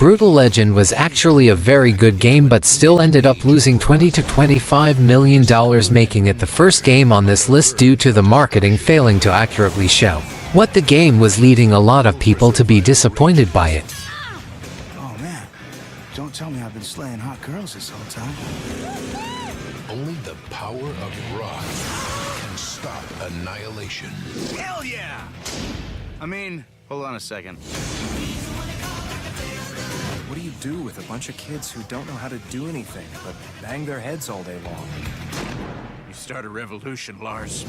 Brutal Legend was actually a very good game but still ended up losing $20 to $25 million, making it the first game on this list due to the marketing failing to accurately show what the game was, leading a lot of people to be disappointed by it. Oh man, don't tell me I've been slaying hot girls this whole time. Only the power of rock can stop annihilation. Hell yeah! I mean, hold on a second. What do you do with a bunch of kids who don't know how to do anything but bang their heads all day long? You start a revolution, Lars.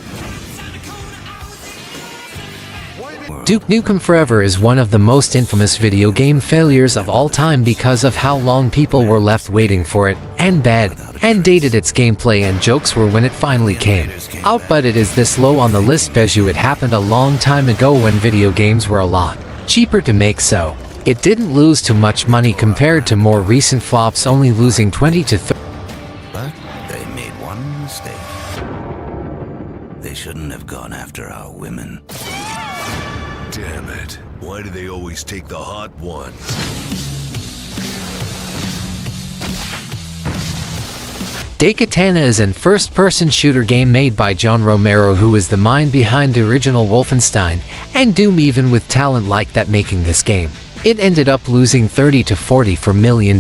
Duke Nukem Forever is one of the most infamous video game failures of all time because of how long people were left waiting for it, and bad and dated its gameplay and jokes were when it finally came out. But it is this low on the list because it happened a long time ago when video games were a lot cheaper to make, so it didn't lose too much money compared to more recent flops, only losing 20 to 30. But they made one mistake. They shouldn't have gone after our women. Damn it. Why do they always take the hot ones? Daikatana is a first-person shooter game made by John Romero, who is the mind behind the original Wolfenstein and Doom. Even with talent like that making this game, it ended up losing $30 to $44 million.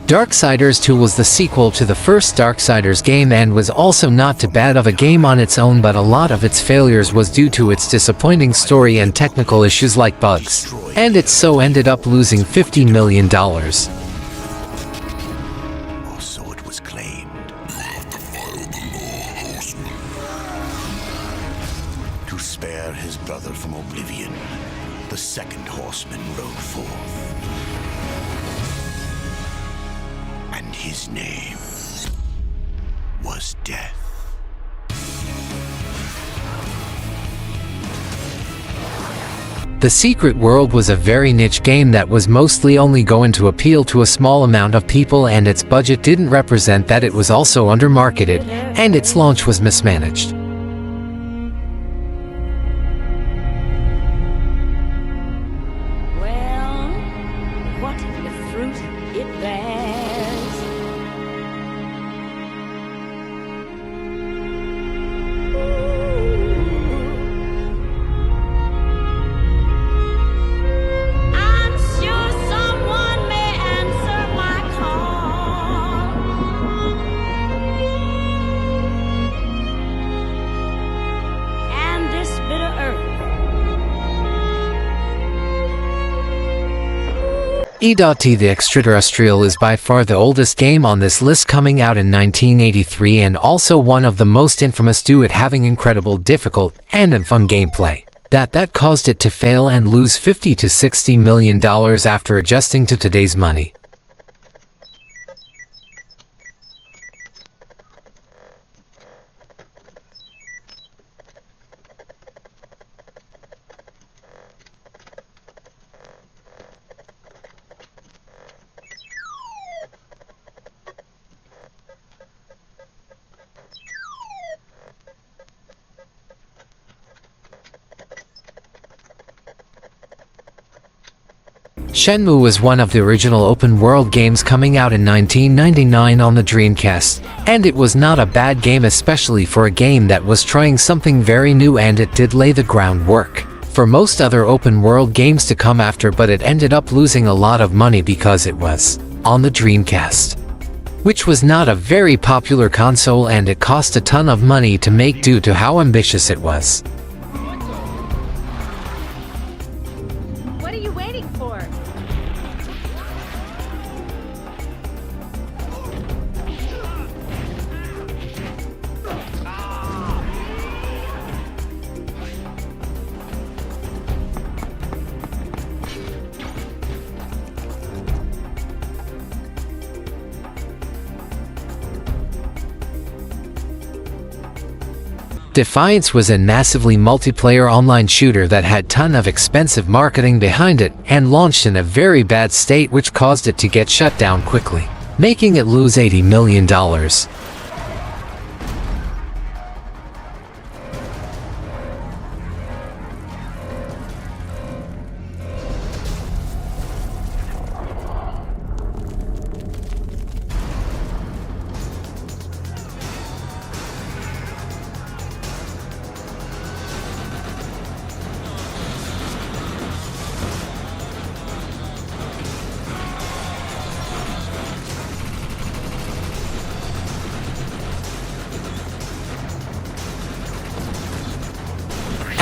Darksiders 2 was the sequel to the first Darksiders game and was also not too bad of a game on its own, but a lot of its failures was due to its disappointing story and technical issues like bugs, and it so ended up losing $50 million. Or so it was claimed. To spare his brother from oblivion, the second horseman rode forth. And his name was Death. The Secret World was a very niche game that was mostly only going to appeal to a small amount of people, and its budget didn't represent that. It was also undermarketed, and its launch was mismanaged. Well, what the fruit it bears. I'm sure someone may answer my call. And this bitter earth. E.T. The Extraterrestrial is by far the oldest game on this list, coming out in 1983, and also one of the most infamous due to it having incredible difficult and fun gameplay. That caused it to fail and lose $50 to $60 million after adjusting to today's money. Shenmue was one of the original open-world games coming out in 1999 on the Dreamcast, and it was not a bad game, especially for a game that was trying something very new, and it did lay the groundwork for most other open-world games to come after, but it ended up losing a lot of money because it was on the Dreamcast, which was not a very popular console, and it cost a ton of money to make due to how ambitious it was. What are you waiting for? Defiance was a massively multiplayer online shooter that had ton of expensive marketing behind it and launched in a very bad state which caused it to get shut down quickly, making it lose $80 million.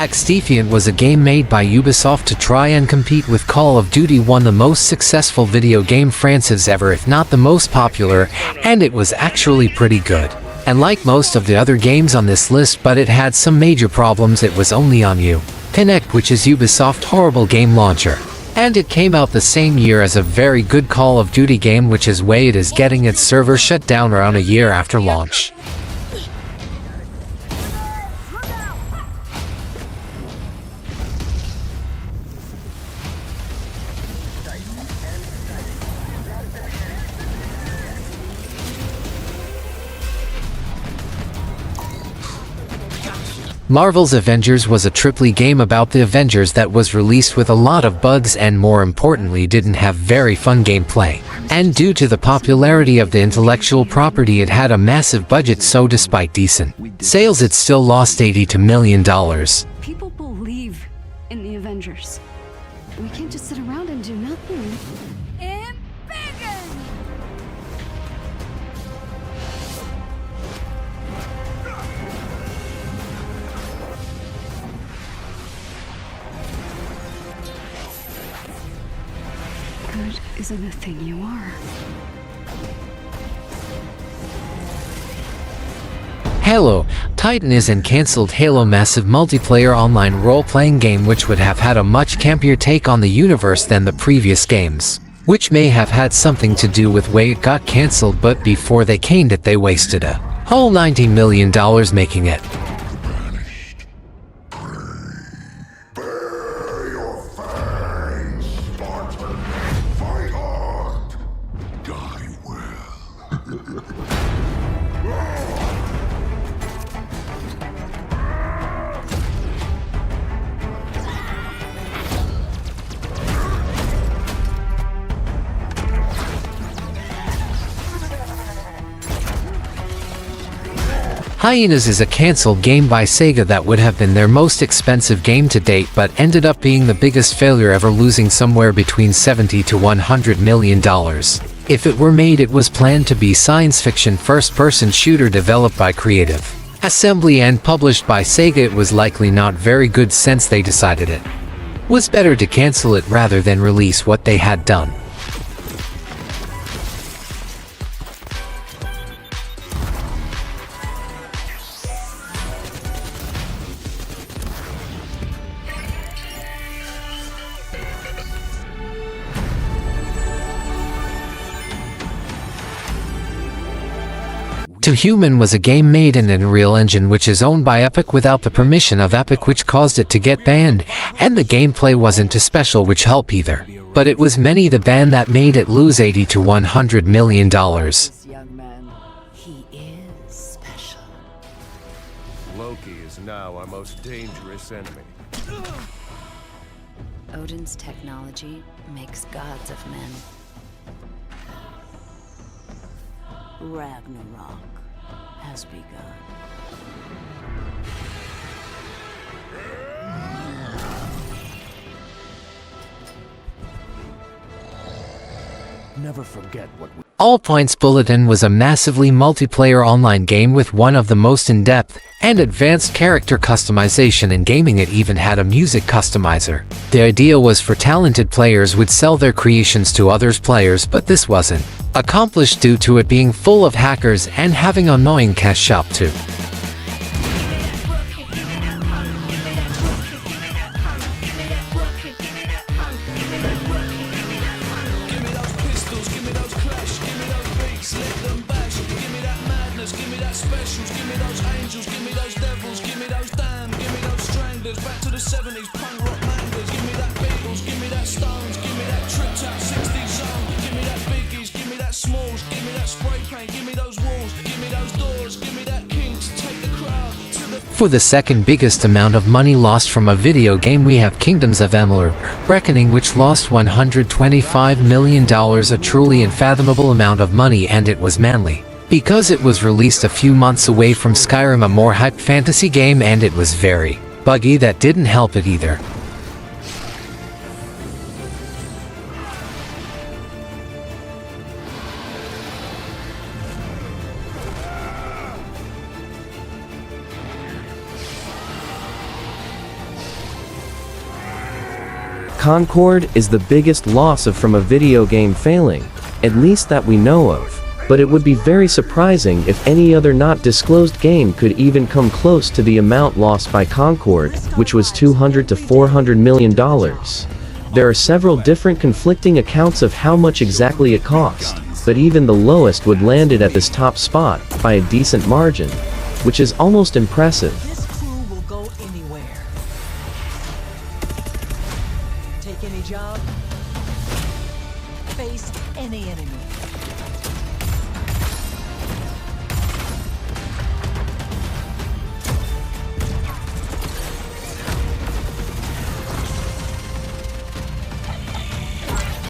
XDefiant was a game made by Ubisoft to try and compete with Call of Duty, one of the most successful video game franchises ever, if not the most popular, and it was actually pretty good. And like most of the other games on this list, but it had some major problems. It was only on Uconnect, which is Ubisoft's horrible game launcher. And it came out the same year as a very good Call of Duty game, which is why it is getting its server shut down around a year after launch. Marvel's Avengers was a AAA game about the Avengers that was released with a lot of bugs and, more importantly, didn't have very fun gameplay. And due to the popularity of the intellectual property, it had a massive budget, so despite decent sales, it still lost $82 million. People believe in the Avengers. We can't just sit around and do nothing. Good isn't a thing you are. Halo Titan is an cancelled Halo massive multiplayer online role-playing game which would have had a much campier take on the universe than the previous games, which may have had something to do with why it got cancelled, but before they canned it they wasted a whole $90 million making it. Hyenas is a cancelled game by Sega that would have been their most expensive game to date, but ended up being the biggest failure ever, losing somewhere between $70 to $100 million. If it were made, it was planned to be science fiction first-person shooter developed by Creative Assembly and published by Sega. It was likely not very good, since they decided it was better to cancel it rather than release what they had done. To Human was a game made in Unreal Engine, which is owned by Epic without the permission of Epic, which caused it to get banned, and the gameplay wasn't too special, which helped either. But it was many the ban that made it lose $80 to $100 million. This young man, he is special. Loki is now our most dangerous enemy. Odin's technology makes gods of men. Ragnarok has begun. Never forget what we... All Points Bulletin was a massively multiplayer online game with one of the most in-depth and advanced character customization in gaming. It even had a music customizer. The idea was for talented players would sell their creations to others players, but this wasn't accomplished due to it being full of hackers and having an annoying cash shop too. Give me that madness, give me that specials, give me those angels, give me those devils, give me that For the second biggest amount of money lost from a video game, we have Kingdoms of Amalur: Reckoning, which lost $125 million, a truly unfathomable amount of money, and it was mainly because it was released a few months away from Skyrim, a more hyped fantasy game, and it was very buggy. That didn't help it either. Concord is the biggest loss from a video game failing, at least that we know of, but it would be very surprising if any other not disclosed game could even come close to the amount lost by Concord, which was $200 to $400 million. There are several different conflicting accounts of how much exactly it cost, but even the lowest would land it at this top spot by a decent margin, which is almost impressive.